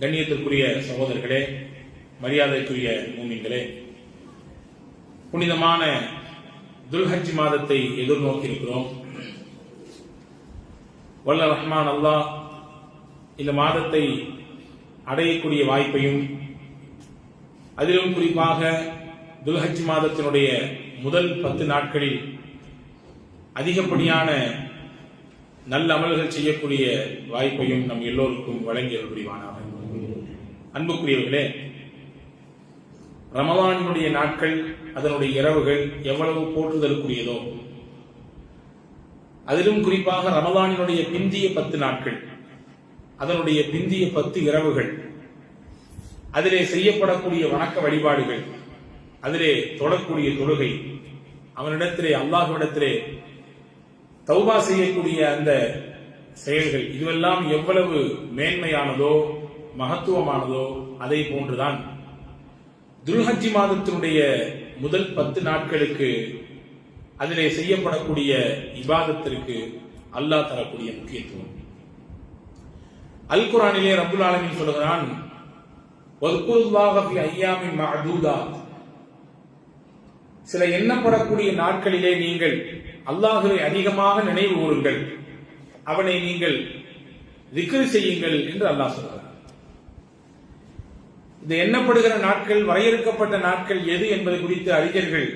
கண்ணியத்திற்குரிய சகோதரர்களே, மரியாதைக்குரிய மூமின்களே, புனிதமான துல்ஹஜ் மாதத்தை எதிர்நோக்கி இருக்கிறோம். வல்ல ரஹ்மான் அல்லாஹ் இந்த மாதத்தை அடையக்கூடிய வாய்ப்பையும், அதிலும் குறிப்பாக துல்ஹஜ் மாதத்தினுடைய முதல் 10 நாட்களில் அதிகப்படியான நல்ல அமல்கள் செய்யக்கூடிய வாய்ப்பையும் நம் எல்லோருக்கும் வழங்கிய புரிவானாக. அன்புக்குரியவர்களே, ரமலானினுடைய நாட்கள், அதனுடைய இரவுகள் எவ்வளவு போற்றுதலுக்குரியதோ, அதிலும் குறிப்பாக ரமலானினுடைய பிந்திய 10 நாட்கள், அதனுடைய பிந்திய 10 இரவுகள், அதிலே செய்யப்படக்கூடிய வணக்க வழிபாடுகள், அதிலே தொடரக்கூடிய தொழுகை, அவனிடத்திலே அல்லாஹ்விடத்திலே தௌபா செய்யக்கூடிய அந்த செயல்கள், இதுவெல்லாம் எவ்வளவு மேன்மையானதோ மகத்துவமானதோ அதை போன்றுதான் துல்ஹஜ் மாதத்தினுடைய முதல் 10 நாட்களுக்கு அதிலே செய்யப்படக்கூடிய இபாதத்திற்கு அல்லாஹ் தரக்கூடிய முக்கியத்துவம். அல் குர்ஆனிலே ரப்புல் ஆலமீன் சொல்கிறான், வஸ்குருல்லாஹ ஃபி அய்யாமின் மஅதூதாத், சில எண்ணப்படக்கூடிய நாட்களிலே நீங்கள் அல்லாஹ்வை அதிகமாக நினைவு கூறுங்கள், அவனை நீங்கள் திக்ர் செய்யுங்கள் என்று அல்லாஹ் சொல்கிறார். இந்த எண்ணப்படுகிற நாட்கள், வரையறுக்கப்பட்ட நாட்கள் எது என்பது குறித்து அறிஞர்கள்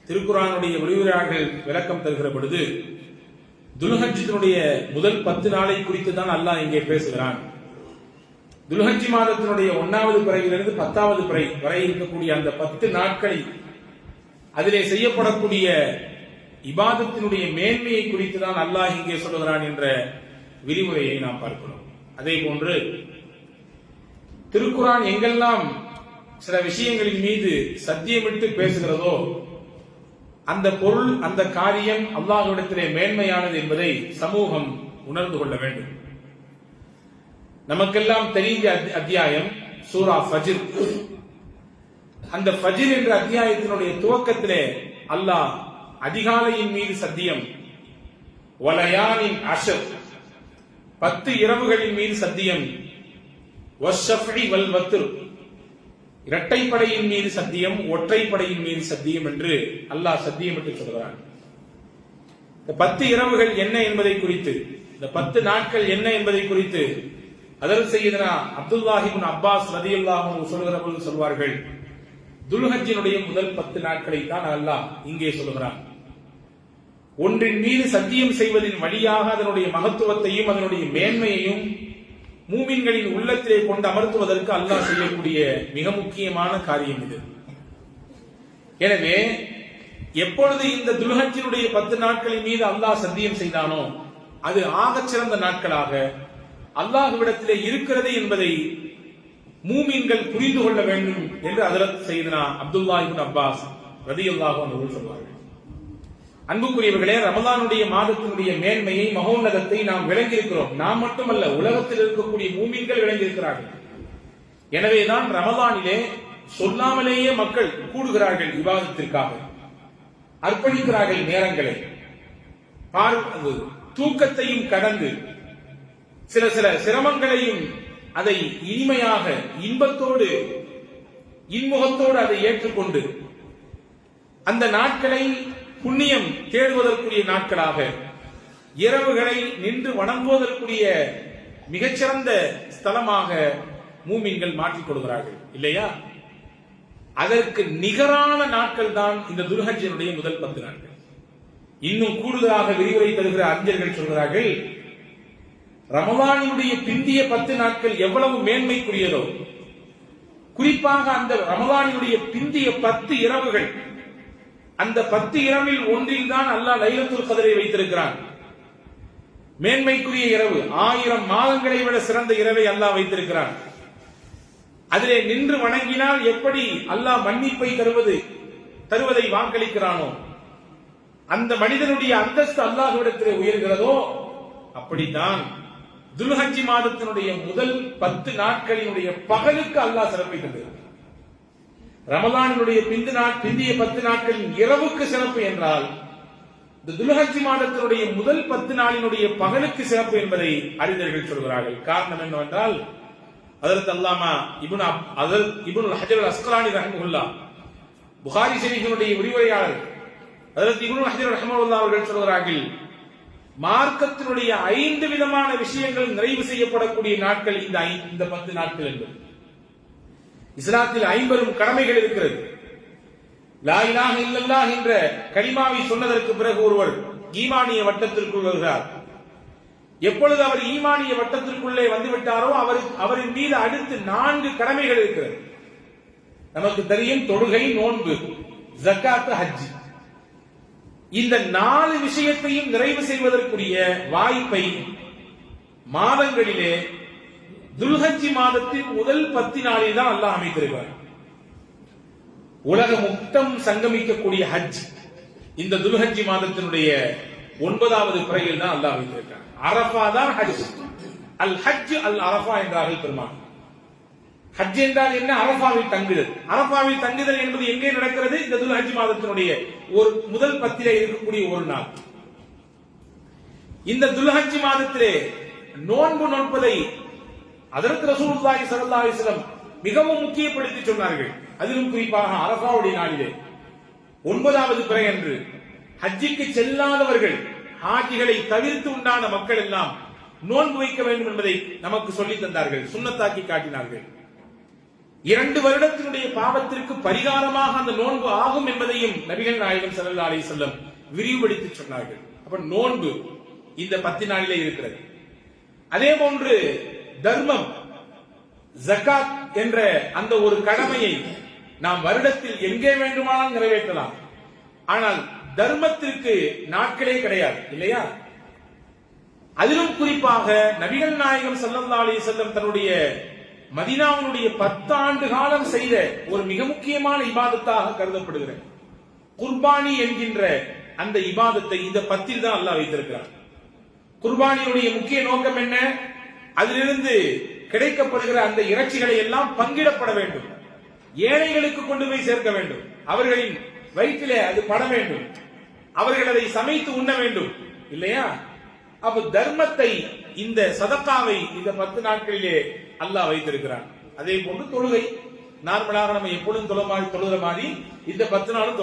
திருக்குர்ஆனுடைய விரிவுரையாளர்கள் விளக்கம் தருகிற பொழுது, துல்ஹஜ்ஜினுடைய முதல் 10 நாளை குறித்து தான் அல்லாஹ் இங்கே பேசுகிறான். துல்ஹஜ் மாதத்தினுடைய 1வது பிறையிலிருந்து 10வது பிறை வரை இருக்கக்கூடிய அந்த 10 நாட்களை, அதிலே செய்யப்படக்கூடிய இபாதத்தினுடைய மேன்மையை குறித்து தான் அல்லாஹ் இங்கே சொல்லுகிறான் என்ற விரிவுரையை நாம் பார்க்கிறோம். அதே போன்று திருக்குர்ஆன் எங்கெல்லாம் சில விஷயங்களின் மீது சத்தியமிட்டு பேசுகிறதோ, அந்த பொருள், அந்த காரியம் அல்லாஹ்விடத்திலே மேன்மையானது என்பதை சமூகம் உணர்ந்து கொள்ள வேண்டும். நமக்கெல்லாம் தெரிந்த அத்தியாயம் சூரா ஃபஜ்ர். அந்த ஃபஜ்ர் என்ற அத்தியாயத்தினுடைய துவக்கத்திலே அல்லாஹ் அதிகாலையின் மீது சத்தியம், வலயானின் அஷர், 10 இரவுகளின் மீது சத்தியம், வஷ்ஷஃபி வல் வத்ர், இரட்டைப்படையின் மீது சத்தியம், ஒற்றைப்படையின் மீது சத்தியம் என்று அல்லாஹ் சத்தியமிட்டு சொல்கிறான். இந்த 10 இரவுகள் என்ன என்பதை குறித்து, இந்த 10 நாட்கள் என்ன என்பதை குறித்து ஹஜ்ரத் சய்யிதனா அப்துல்லாஹ் இப்னு அப்பாஸ் ரலியல்லாஹு அன்ஹு சொல்கிற பொழுது சொல்வார்கள், துல்ஹஜ்ஜினுடைய முதல் 10 நாட்களை தான் அல்லாஹ் இங்கே சொல்கிறான். ஒன்றின் மீது சத்தியம் செய்வதின் வழியாக அதனுடைய மகத்துவத்தையும் அதனுடைய மேன்மையையும் மூமின்களின் உள்ளத்திலே கொண்டு அமர்த்துவதற்கு அல்லாஹ் செய்யக்கூடிய மிக முக்கியமான காரியம் இது. எனவே எப்பொழுது இந்த துல்ஹஜ்ஜினுடைய 10 நாட்களின் மீது அல்லாஹ் சத்தியம் செய்தானோ, அது ஆகச் சிறந்த நாட்களாக அல்லாஹ்விடத்திலே இருக்கிறது என்பதை மூமின்கள் புரிந்து கொள்ள வேண்டும் என்று ஹஜ்ரத் சய்யிதனா அப்துல்லாஹ் இப்னு அப்பாஸ் ரலியல்லாஹு அன்ஹு சொல்வார்கள். அன்புக்குரியவர்களே, ரமலானுடைய மாதத்தினுடைய மேன்மையை, மகோன்னதத்தை நாம் விளங்கியிருக்கிறோம். நாம் மட்டுமல்ல, உலகத்தில் இருக்கக்கூடிய மூமின்கள் விளங்கியிருக்கிறார்கள். எனவேதான் ரமலானிலே சொல்லாமலேயே மக்கள் கூடுகிறார்கள், இபாதத்திற்காக அர்ப்பணிக்கிறார்கள் நேரங்களை. தூக்கத்தையும் கடந்து சில சிரமங்களையும் அதை இனிமையாக, இன்பத்தோடு, இன்முகத்தோடு அதை ஏற்றுக்கொண்டு அந்த நாட்களை புண்ணியம் தேடுவதற்குரிய நாட்களாக, இரவுகளை நின்று வணங்குவதற்குரிய மிகச்சிறந்த ஸ்தலமாக மூமின்கள் மாற்றிக் கொள்கிறார்கள், இல்லையா? அதற்கு நிகரான நாட்கள் தான் இந்த துல்ஹஜ்ஜினுடைய முதல் 10 நாட்கள். இன்னும் கூடுதலாக விரிவுரை தருகிற அறிஞர்கள் சொல்கிறார்கள், ரமலானினுடைய பிந்திய 10 நாட்கள் எவ்வளவு மேன்மைக்குரியதோ, குறிப்பாக அந்த ரமலானினுடைய பிந்திய 10 இரவுகள், அந்த 10 இரவில் ஒன்றில் தான் அல்லாஹ் லைலத்துல் கத்ரை வைத்திருக்கிறான். மேன்மைக்குரிய இரவு, 1000 மாதங்களை விட சிறந்த இரவை அல்லாஹ் வைத்திருக்கிறான். அதிலே நின்று வணங்கினால் எப்படி அல்லாஹ் மன்னிப்பை தருவதை வாக்களிக்கிறானோ, அந்த மனிதனுடைய அந்தஸ்து அல்லாஹ்விடத்திலே உயர்கிறதோ, அப்படித்தான் துல்ஹஜ் மாதத்தினுடைய முதல் 10 நாட்களினுடைய பகலுக்கு அல்லாஹ் சிறப்பை தந்திருக்கிறார். ரமலானினுடைய பிந்திய 10 நாட்களின் இரவுக்கு சிறப்பு என்றால், இந்த துல்ஹஜ் மாதத்தினுடைய முதல் 10 நாளினுடைய பகலுக்கு சிறப்பு என்பதை அறிஞர்கள் சொல்கிறார்கள். காரணம் என்னவென்றால், ஹஜ்ரத் அல்லாமா இப்னு ஹஜர் அல் அஸ்கலானி ரஹ்மத்துல்லாஹ் புகாரி ஷரீஃபினுடைய விரிவுரையாளர் ஹஜ்ரத் இப்னு ஹஜர் ரஹ்மத்துல்லாஹ் அவர்கள் சொல்கிறார்கள், மார்க்கத்தினுடைய 5 விதமான விஷயங்கள் நிறைவு செய்யப்படக்கூடிய நாட்கள் இந்த 10 நாட்கள் என்பது. இஸ்லாத்தில் 50 கடமைகள் இருக்கிறது. லா இலாஹ இல்லல்லாஹ் என்ற கலிமாவை சொன்னதற்கு பிறகு ஒருவர் ஈமானிய வட்டத்திற்குள் வருகிறார். எப்பொழுது அவர் ஈமானிய வட்டத்திற்குள்ளே வந்துவிட்டாரோ அவரின் மீது அடுத்து 4 கடமைகள் இருக்கிறது. நமக்கு தெரியும், தொழுகை, நோன்பு, ஜக்காத், ஹஜ். இந்த 4 விஷயத்தையும் நிறைவு செய்வதற்குரிய வாய்ப்பை மாதங்களிலே துல்ஹஜ் மாதத்தின் முதல் 10 நாளில் தான் அல்லாஹ் அமைத்திருக்கிறார். உலக மொத்தம் சங்கமிக்கக்கூடிய ஹஜ் இந்த துல்ஹஜ் மாதத்தினுடைய 9வது பிறையில் தான் அல்லாஹ் வைத்திருக்கிறார். அரஃபா தான் ஹஜ். அல் ஹஜ் அல் அரஃபா என்றார்கள் பெருமாள். ஹஜ் என்றால் என்ன? அரஃபாவில் தங்குதல். அரஃபாவில் தங்குதல் என்பது எங்கே நடக்கிறது? இந்த துல்ஹஜ் மாதத்தினுடைய ஒரு முதல் 10 இருக்கக்கூடிய ஒரு நாள். இந்த துல்ஹஜ் மாதத்திலே நோன்பு நோற்பதை ஹஜ்ரத் ரசூலுல்லாஹி ஸல்லல்லாஹு அலைஹி வஸல்லம் மிகவும் முக்கியப்படுத்தி சொன்னார்கள். அதிலும் குறிப்பாக அரஃபாவுடைய நாளிலே 9வது பிறை அன்று ஹஜ்ஜிக்கு செல்லாதவர்கள், ஹாஜிகளை தவிர்த்து உண்டான மக்கள் எல்லாம் நோன்பு வைக்க வேண்டும் என்பதை நமக்கு சொல்லித் தந்தார்கள், சுன்னத்தாக்கி காட்டினார்கள். 2 வருடத்தினுடைய பாவத்திற்கு பரிகாரமாக அந்த நோன்பு ஆகும் என்பதையும் நபிகள் நாயகம் ஸல்லல்லாஹு அலைஹி வஸல்லம் விரிவுபடுத்தி சொன்னார்கள். அப்ப நோன்பு இந்த 10 நாளிலே இருக்கிறது. அதே போன்று தர்மம், ஜகாத் என்ற அந்த ஒரு கடமையை நாம் வருடத்தில் எங்கே வேண்டுமானால் நிறைவேற்றலாம். ஆனால் தர்மத்திற்கு நாட்களே கிடையாது, இல்லையா? அதிலும் குறிப்பாக நபிகள் நாயகம் ஸல்லல்லாஹு அலைஹி வஸல்லம் தன்னுடைய மதீனாவினுடைய 10 ஆண்டு காலம் செய்த ஒரு மிக முக்கியமான இபாதத்தாக கருதப்படுகிறது குர்பானி என்கின்ற அந்த இபாதத்தை இந்த 10 தான் அல்லாஹ் வைத்திருக்கிறார். குர்பானியுடைய முக்கிய நோக்கம் என்ன? அதிலிருந்து கிடைக்கப்படுகிற அந்த இறைச்சிகளை எல்லாம் பங்கிடப்பட வேண்டும், ஏழைகளுக்கு கொண்டு போய் சேர்க்க வேண்டும், அவர்களின் வயிற்றிலே அது பட வேண்டும், அவர்கள் அதை சமைத்து உண்ண வேண்டும், இல்லையா? அப்ப தர்மத்தை, இந்த சதக்காவை இந்த 10 நாட்களிலே அல்லாஹ் வைத்திருக்கிறான். அதே போன்று தொழுகை, நார்மலாக நம்ம எப்பொழுதும் தொழுகிற மாதிரி இந்த 10 நாளும்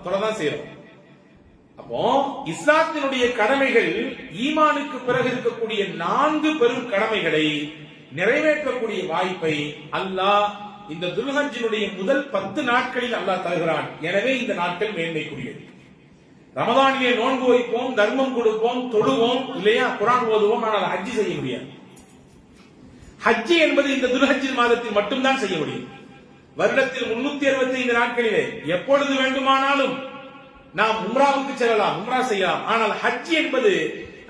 தொழதான் செய்யறோம். அப்போ இஸ்லாத்தினுடைய கடமைகள், ஈமானுக்கு பிறகு இருக்கக்கூடிய 4 பெரும் கடமைகளை நிறைவேற்றக்கூடிய வாய்ப்பை அல்லாஹ் இந்த துல்ஹஜ்ஜினுடைய முதல் 10 நாட்களில் அல்லாஹ் தருகிறான். எனவே இந்த நாட்கள் மேன்மைக்குரியது. ரமதானிலே நோன்பு வைப்போம், தர்மம் கொடுப்போம், தொழுவோம், இல்லையா? குர்ஆன் ஓதுவோம், ஆனால் ஹஜ் செய்ய முடியாது. ஹஜ் என்பது இந்த துல்ஹஜ் மாதத்தில் மட்டும்தான் செய்ய முடியும். வருடத்தில் 365 நாட்களிலே எப்பொழுது வேண்டுமானாலும் நாம் உம்ராவுக்கு செல்லலாம், உம்ரா செய்யலாம். ஆனால் ஹஜ் என்பது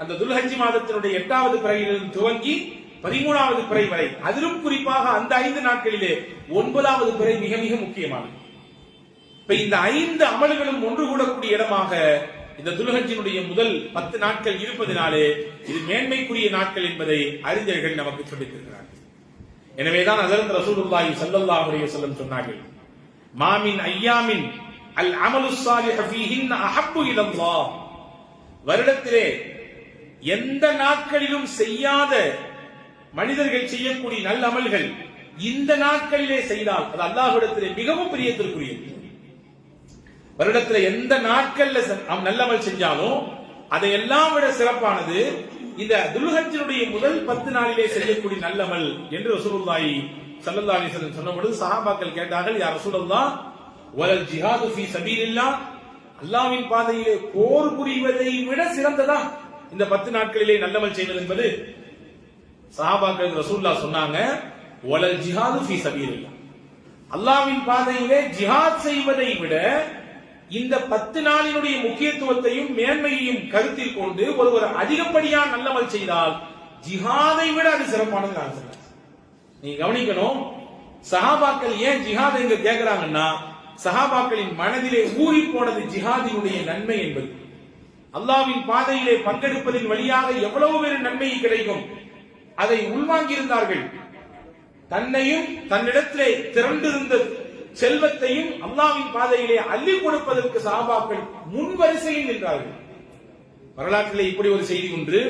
அந்த துல்ஹஜ் மாதத்தினுடைய 8வது பிறையிலிருந்து துவங்கி 13வது பிறை வரை, அதிலும் குறிப்பாக அந்த 5 நாட்களிலே 9வது பிறை மிக மிக முக்கியமானது. இப்ப இந்த 5 அமல்களும் ஒன்று கூடக்கூடிய இடமாக இந்த துல்ஹஜ்ஜினுடைய முதல் 10 நாட்கள் இருப்பதினாலே இது மேன்மைக்குரிய நாட்கள் என்பதை அறிஞர்கள் நமக்கு சொல்லித் தருகிறார்கள். எனவேதான் ஹஜ்ரத் ரசூலுல்லாஹி ஸல்லல்லாஹு அலைஹி வஸல்லம் சொன்னார்கள், மாமின் ஐயாமின் அல் அமலு ஸாலிஹு ஃபீஹின் அஹப்பு இலல்லாஹ். வருடத்திலே எந்த நாட்களிலும் செய்யாத மனிதர்கள் செய்யக்கூடிய நல்ல அமல்கள் இந்த நாட்களிலே செய்தால் அது அல்லாஹ்விடத்திலே மிகவும் பிரியத்திற்குரியது. வருடத்தில் எந்த நாட்கள்ல நல்ல அமல் செஞ்சாலும் அதையெல்லாம் விட சிறப்பானது இந்த துல்ஹஜ்ஜினுடைய முதல் 10 நாளிலே செய்யக்கூடிய நல்லமல் என்று ரசூலுல்லாஹி ஸல்லல்லாஹு அலைஹி வஸல்லம் சொன்னபோது சஹாபாக்கள் கேட்டார்கள், யா ரசூலல்லாஹ், வலல் ஜிஹாது ஃபீ சபீலில்லாஹ், அல்லாஹ்வின் பாதையிலே போர் புரிவதை விட சிறந்ததா இந்த 10 நாட்களிலே நல்லமல் செய்வது என்பது? சஹாபாக்கள் ரசூலுல்லாஹ் சொன்னாங்க, வலல் ஜிஹாது ஃபீ சபீலில்லாஹ், அல்லாஹ்வின் பாதையிலே ஜிஹாத் செய்வதை விட இந்த 10 நாளினுடைய முக்கியத்துவத்தையும் மேன்மையையும் கருத்தில் கொண்டு ஒருவர் அதிகப்படியா நல்லமல் செய்தால் ஜிஹாதை விட அது சிறப்பானது. நான் சொல்றேன், நீங்க கவனிக்கணும். சஹாபாக்கள் ஏன் ஜிஹாத் எங்க கேட்கிறாங்கன்னா, சஹாபாக்களின் மனதிலே ஊறி போனது ஜிஹாதினுடைய நன்மை என்பது. அல்லாஹ்வின் பாதையிலே பங்கெடுப்பதின் வழியாக எவ்வளவு பேர் நன்மை கிடைக்கும் அதை உள்வாங்கி இருந்தார்கள். தன்னையும் தன்னிடத்திலே திரண்டிருந்த செல்வத்தையும் அல்லாஹ்வின் பாதையிலே அள்ளி கொடுப்பதற்கு சஹாபாக்கள் முன் வரிசையில் நின்றார்கள். வரலாற்றிலே இப்படி ஒரு செய்தி ஒன்று,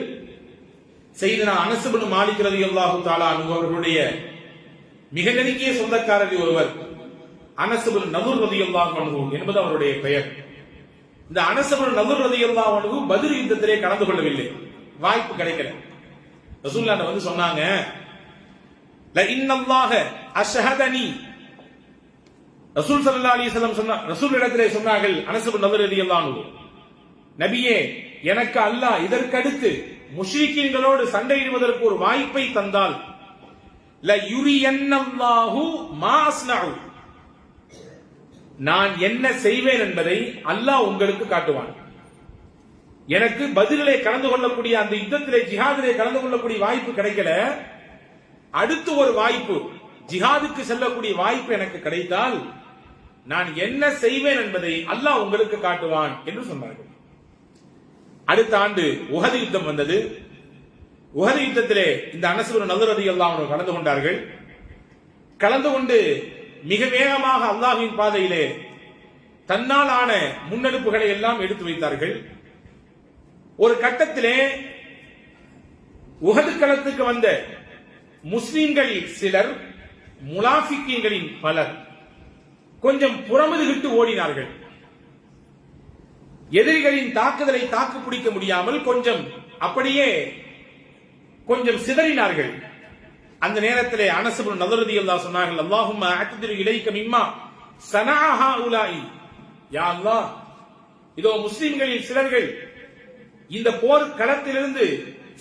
செய்தனா அனஸ் இப்னு மாலிக் ரலியல்லாஹு தஆலா அன்ஹு அவர்களுடைய மிக நெருங்கிய சொந்தக்காரர் ஒருவர் அனஸ் இப்னு நதுர் ரலியல்லாஹு அன்ஹு என்பது அவருடைய பெயர். இந்த அனஸ் இப்னு நதுர் ரலியல்லாஹு அன்ஹு பத்ர் யுத்தத்திலே கலந்து கொள்ளவில்லை, வாய்ப்பு கிடைக்கல. ரசூலுல்லாஹ் வந்து சொன்னாங்க, ல இன்னல்லாஹ அஷ்ஹதனி, ரசூல் ஸல்லல்லாஹு அலைஹி வஸல்லம் சொன்னார், ரசூல் இடத்திலே சொன்னார்கள் அனஸ் இப்னு நதுர் ரலியல்லாஹு அன்ஹு, நபியே எனக்கு அல்லாஹ் இதற்கடுத்து முஷ்ரிக்கீன்களோடு சண்டையிடுவதற்கு ஒரு வாய்ப்பை தந்தால் ல யுரியன்னல்லாஹு மா அஸ்னஉ, நான் என்ன செய்வேன் என்பதை அல்லாஹ் உங்களுக்கு காட்டுவான். எனக்கு பதிலே கலந்து கொள்ளக்கூடிய அந்த யுத்தத்திலே ஜிஹாதிலே கலந்து கொள்ளக்கூடிய வாய்ப்பு கிடைக்கல, அடுத்து ஒரு வாய்ப்பு ஜிஹாதுக்கு செல்லக்கூடிய வாய்ப்பு எனக்கு கிடைத்தால் நான் என்ன செய்வேன் என்பதை அல்லாஹ் உங்களுக்கு காட்டுவான் என்று சொன்னார்கள். அடுத்த ஆண்டு உஹது யுத்தம் வந்தது. உஹது யுத்தத்திலே இந்த அனஸ் இப்னு நதுர் ரலியல்லாஹு அன்ஹு கலந்து கொண்டார்கள். கலந்து கொண்டு மிக வேகமாக அல்லாஹ்வின் பாதையிலே தன்னால் ஆன முன்னெடுப்புகளை எல்லாம் எடுத்து வைத்தார்கள். ஒரு கட்டத்திலே உஹது களத்துக்கு வந்த முஸ்லிம்களில் சிலர் முனாஃபிக்கீன்களின் பலர் கொஞ்சம் புறமுதுகிட்டு ஓடினார்கள். எதிரிகளின் தாக்குதலை தாக்கு பிடிக்க முடியாமல் கொஞ்சம் அப்படியே கொஞ்சம் சிதறினார்கள். அந்த நேரத்திலே அனஸ் இப்னு நதுர் ரலியல்லாஹு சொன்னார்கள், அல்லாஹும்ம அக்திரு இலைக மிம்மா ஸனஅ ஹாஉலாஇ, யா அல்லாஹ், இதோ முஸ்லிம்களில் சிலர்கள் இந்த போர் களத்திலிருந்து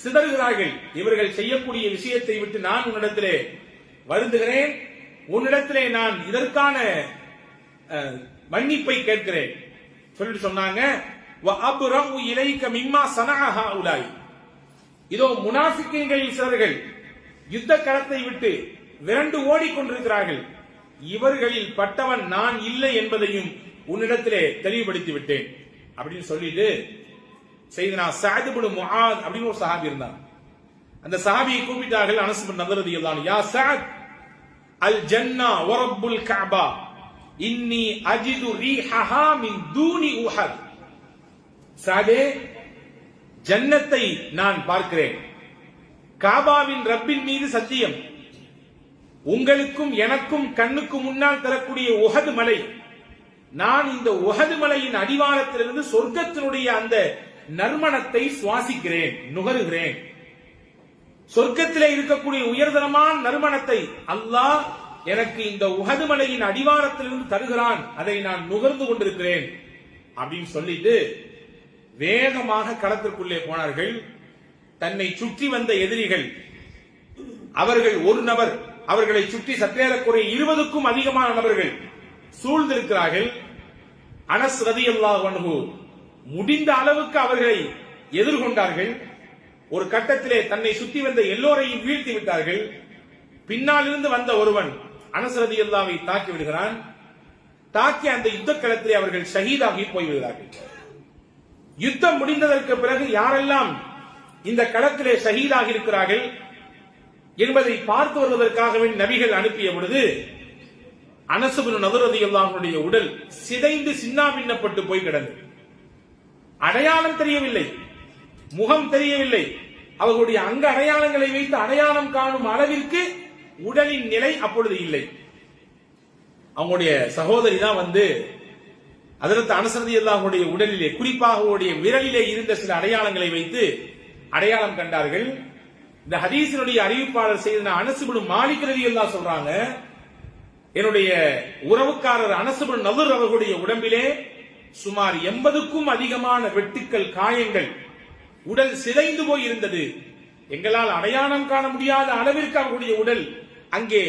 சிதறுகிறார்கள், இவர்கள் செய்யக்கூடிய விஷயத்தை விட்டு நான் உன்னிடத்திலே வருந்துகிறேன், உன்னிடத்திலே நான் இதற்கான மன்னிப்பை கேட்கிறேன் சொல்லிட்டு சொன்னாங்க, வ அப்ரஉ இலைக மிம்மா ஸனஅ ஹாஉலாஇ, இதோ முனாஃபிக்கீன்களில் சிலர்கள் யுத்த களத்தை விட்டு விரண்டு ஓடிக்கொண்டிருக்கிறார்கள், இவர்களில் பட்டவன் நான் இல்லை என்பதையும் உன்னிடத்திலே தெளிவுபடுத்தி விட்டேன் அப்படின்னு சொல்லிட்டு செய்தனா சஅத் இப்னு முஆத் அப்படின்னு ஒரு சஹாபி இருந்தார். அந்த சஹாபியை கூப்பிட்டார்கள் அனஸ் இப்னு நதுர் ரலியல்லாஹு அன்ஹு, யா சஅத், அல் ஜன்னா வ ரப்புல் கஅபா இன்னி அஜிது ரீஹஹா மின் தூனி உஹத், சஅதே, ஜன்னத்தை நான் பார்க்கிறேன், காபாவின் ரப்பின் மீது சத்தியம், உங்களுக்கும் எனக்கும் கண்ணுக்கு முன்னால் தரக்கூடிய உஹது மலை, நான் இந்த உஹது மலையின் அடிவாரத்திலிருந்து சொர்க்கத்தினுடைய அந்த நறுமணத்தை சுவாசிக்கிறேன், நுகருகிறேன். சொர்க்கத்திலே இருக்கக்கூடிய உயர்தரமான நறுமணத்தை அல்லாஹ் எனக்கு இந்த உஹது மலையின் அடிவாரத்திலிருந்து தருகிறான், அதை நான் நுகர்ந்து கொண்டிருக்கிறேன் அப்படின்னு சொல்லிட்டு வேகமாக களத்திற்குள்ளே போனார்கள். தன்னை சுற்றி வந்த எதிரிகள், அவர்கள் ஒரு நபர், அவர்களை சுற்றி சற்றேறக்குறைய 20க்கும் அதிகமான நபர்கள் சூழ்ந்திருக்கிறார்கள். அனஸ் ரலியல்லாஹு அன்ஹு முடிந்த அளவுக்கு அவர்களை எதிர்கொண்டார்கள். ஒரு கட்டத்திலே தன்னை சுற்றி வந்த எல்லோரையும் வீழ்த்தி விட்டார்கள். பின்னால் இருந்து வந்த ஒருவன் அனஸ் ரலியல்லாஹுவை தாக்கி விடுகிறான். தாக்கி அந்த யுத்த களத்திலே அவர்கள் ஷஹீதாகி போய்விடுகிறார்கள். யுத்தம் முடிந்ததற்கு பிறகு யாரெல்லாம் இந்த களத்திலே ஷஹீதாகி இருக்கிறார்கள் என்பதை பார்த்து வருவதற்காகவே நபிகள் அனுப்பிய பொழுது அனஸ் இப்னு நதுர் ரலியல்லாஹு அன்ஹுடைய உடல் சிதைந்து சின்னாபின்னப்பட்டு போய் கிடந்தது. அடையாளம் தெரியவில்லை, முகம் தெரியவில்லை. அவர்களுடைய அங்க அடையாளங்களை வைத்து அடையாளம் காணும் அளவிற்கு உடலின் நிலை அப்பொழுது இல்லை. அவங்களுடைய சகோதரி தான் வந்து ஹஜ்ரத் அனஸ் ரலியல்லாஹுடைய உடலிலே, குறிப்பாக அவருடைய விரலிலே இருந்த சில அடையாளங்களை வைத்து அடையாளம் கண்டார்கள். இந்த ஹதீஸினுடைய அறிவிப்பாளர் செய்த அனஸ் இப்னு மாலிக் ரலியல்லாஹு சொல்றாங்க, என்னுடைய உறவுக்காரர் அனஸ் இப்னு நதுர் அவர்களுடைய உடம்பிலே சுமார் 80க்கும் அதிகமான வெட்டுக்கள், காயங்கள், உடல் சிதைந்து போய் இருந்தது. எங்களால் அடையாளம் காண முடியாத அளவிற்கு அவர்களுடைய உடல் அங்கே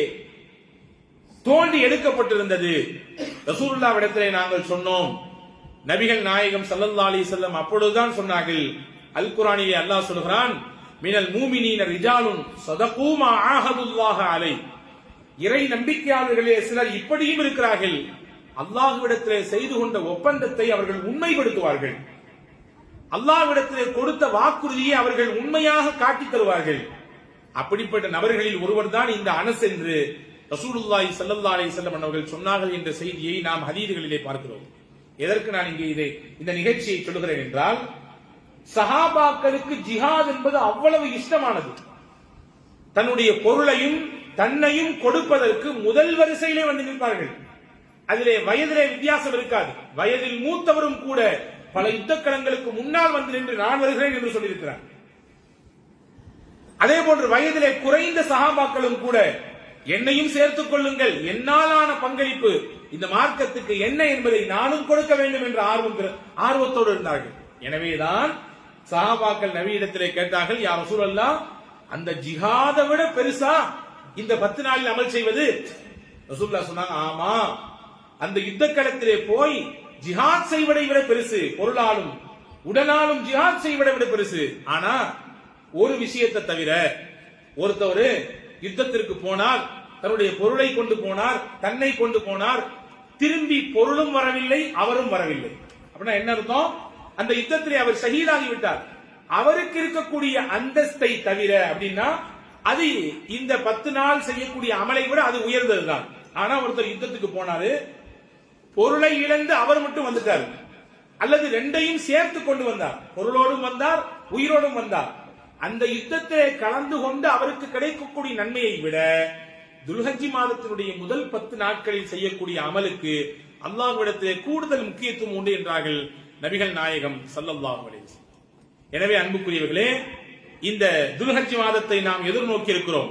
தோண்டி எடுக்கப்பட்டிருந்தது. ரசூலுல்லாஹ் இடத்திலே நாங்கள் சொன்னோம். நபிகள் நாயகம் ஸல்லல்லாஹு அலைஹி வஸல்லம் அப்பொழுதுதான் சொன்னார்கள், அல் குர்ஆனிலே அல்லாஹ் சொல்கிறான், மினல் மூமினீன ரிஜாலுன் ஸதகூ மா ஆஹதுல்லாஹ அலை, இறை நம்பிக்கையாளர்களே சிலர் இப்படியும் இருக்கிறார்கள், அல்லாஹ்விடத்திலே செய்து கொண்ட ஒப்பந்தத்தை அவர்கள் உண்மைப்படுத்துவார்கள், அல்லாஹ்விடத்திலே கொடுத்த வாக்குறுதியை அவர்கள் உண்மையாக காட்டித் தருவார்கள். அப்படிப்பட்ட நபர்களில் ஒருவர் தான் இந்த அனஸ் என்று ரசூலுல்லாஹி ஸல்லல்லாஹு அலைஹி வஸல்லம் அவர்கள் சொன்னார்கள் என்ற செய்தியை நாம் ஹதீதுகளிலே பார்க்கிறோம். எதற்கு நான் இங்கே இந்த நிகழ்ச்சியை சொல்லுகிறேன் என்றால், சஹாபாக்களுக்கு ஜிஹாத் என்பது அவ்வளவு இஷ்டமானது. தன்னுடைய பொருளையும் தன்னையும் கொடுப்பதற்கு முதல் வரிசையிலே வந்து நிற்பார்கள். அதிலே வயதிலே வித்தியாசம் இருக்காது. வயதில் மூத்தவரும் கூட பல யுத்தக்களங்களுக்கு முன்னால் வந்து நின்று நான் வருகிறேன் என்று சொல்லியிருக்கிறார். அதே போன்று வயதிலே குறைந்த சஹாபாக்களும் கூட என்னையும் சேர்த்துக் கொள்ளுங்கள், என்னாலான பங்களிப்பு இந்த மார்க்கத்துக்கு என்ன என்பதை நானும் கொடுக்க வேண்டும் என்ற ஆர்வத்தோடு இருந்தார்கள். எனவேதான் சஹாபாக்கள் நபியிடத்திலே கேட்டார்கள், யா ரசூலல்லாஹ், அந்த ஜிஹாதை விட பெருசா இந்த 10 நாளில் அமல் செய்வது? ரசூலுல்லாஹ் சொன்னாங்க, ஆமா, அந்த யுத்த களத்திலே போய் ஜிஹாத் செய்வதை விட பெருசு, பொருளாலும் உடனாலும் ஜிஹாத் செய்வதை விட பெருசு. ஆனா ஒரு விஷயத்தை தவிர, ஒருத்தவர் யுத்தத்திற்கு போனார், தன்னுடைய பொருளை கொண்டு போனார், தன்னை கொண்டு போனார், திரும்பி பொருளும் வரவில்லை, அவரும் வரவில்லை. அப்படின்னா என்ன அர்த்தம்? அந்த யுத்தத்திலே அவர் ஷஹீதாகி விட்டார். அவருக்கு இருக்கக்கூடிய அந்தஸ்தை தவிர அப்படின்னா அது இந்த 10 நாள் செய்யக்கூடிய அமலை விட அது உயர்ந்ததுதான். ஆனா ஒருத்தர் யுத்தத்துக்கு போனாரு, பொருளை இழந்து அவர் மட்டும் வந்துட்டார், அல்லது ரெண்டையும் சேர்த்து கொண்டு வந்தார், பொருளோடும் வந்தார், உயிரோடும் வந்தார். அந்த யுத்தத்தை கலந்து கொண்டு அவருக்கு கிடைக்கக்கூடிய நன்மையை விட துல்ஹஜ் மாதத்தினுடைய முதல் 10 நாட்களில் செய்யக்கூடிய அமலுக்கு அல்லாஹ்விடத்திலே கூடுதல் முக்கியத்துவம் உண்டு என்றார்கள் நபிகள் நாயகம் ஸல்லல்லாஹு அலைஹி வஸல்லம். எனவே அன்புக்குரியவர்களே, இந்த துல்ஹஜ் மாதத்தை நாம் எதிர்நோக்கி இருக்கிறோம்.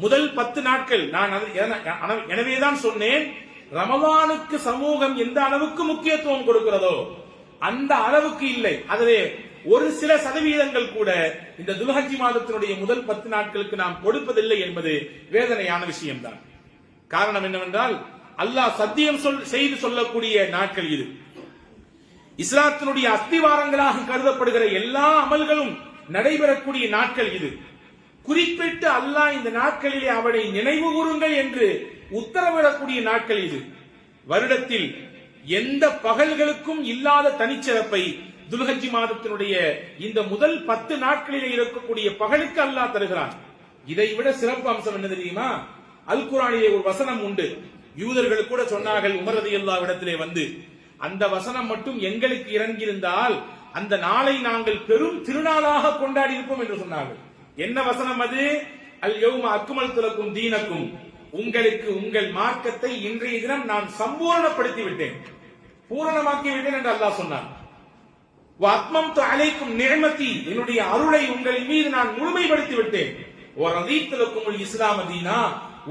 முதல் 10 நாட்கள் நான் எனவேதான் சொன்னேன், ரமலானுக்கு சமூகம் எந்த அளவுக்கு முக்கியத்துவம் கொடுக்கிறதோ அந்த அளவுக்கு இல்லை. அதிலே ஒரு சில சதவீதங்கள் கூட இந்த துல்ஹஜ் மாதத்தினுடைய முதல் 10 நாட்களுக்கு நாம் கொடுப்பதில்லை என்பது வேதனையான விஷயம்தான். காரணம் என்னவென்றால், அல்லாஹ் சத்தியம் செய்து சொல்லக்கூடிய நாட்கள் இது. இஸ்லாத்தினுடைய அஸ்திவாரங்களாக கருதப்படுகிற எல்லா அமல்களும் நடைபெறக்கூடிய நாட்கள் இது. குறிப்பிட்டு அல்லாஹ் இந்த நாட்களிலே அவனை நினைவு கூறுங்கள் என்று உத்தரவிடக்கூடிய நாட்கள் இது. வருடத்தில் எந்த பகல்களுக்கும் இல்லாத தனிச்சிறப்பை துல்ஹஜ் மாதத்தினுடைய இந்த முதல் 10 நாட்களிலே இருக்கக்கூடிய பகலுக்கு அல்லாஹ் தருகிறான். இதை விட சிறப்பு அம்சம் என்ன தெரியுமா? அல் குர்ஆனிலே ஒரு வசனம் உண்டு. யூதர்கள் கூட சொன்னார்கள் உமர் ரலியல்லாஹு இடத்திலே வந்து, அந்த வசனம் மட்டும் எங்களுக்கு இறங்கியிருந்தால் அந்த நாளை நாங்கள் பெரும் திருநாளாக கொண்டாடி இருப்போம் என்று சொன்னார்கள். என்ன வசனம் அது? அல் யௌம அக்மல்து லக்கும் தீனக்கும், உங்களுக்கு உங்கள் மார்க்கத்தை இன்றைய தினம் நான் சம்பூர்ணப்படுத்தி விட்டேன், பூரணமாக்கி விட்டேன் என்று அல்லாஹ் சொன்னார். வஅத்மம்து அலைக்கும் நிஅமதி, என்னுடைய அருளை உங்களின் மீது நான் முழுமைப்படுத்தி விட்டேன். வரதீத்து லக்குமுல் இஸ்லாம தீனா,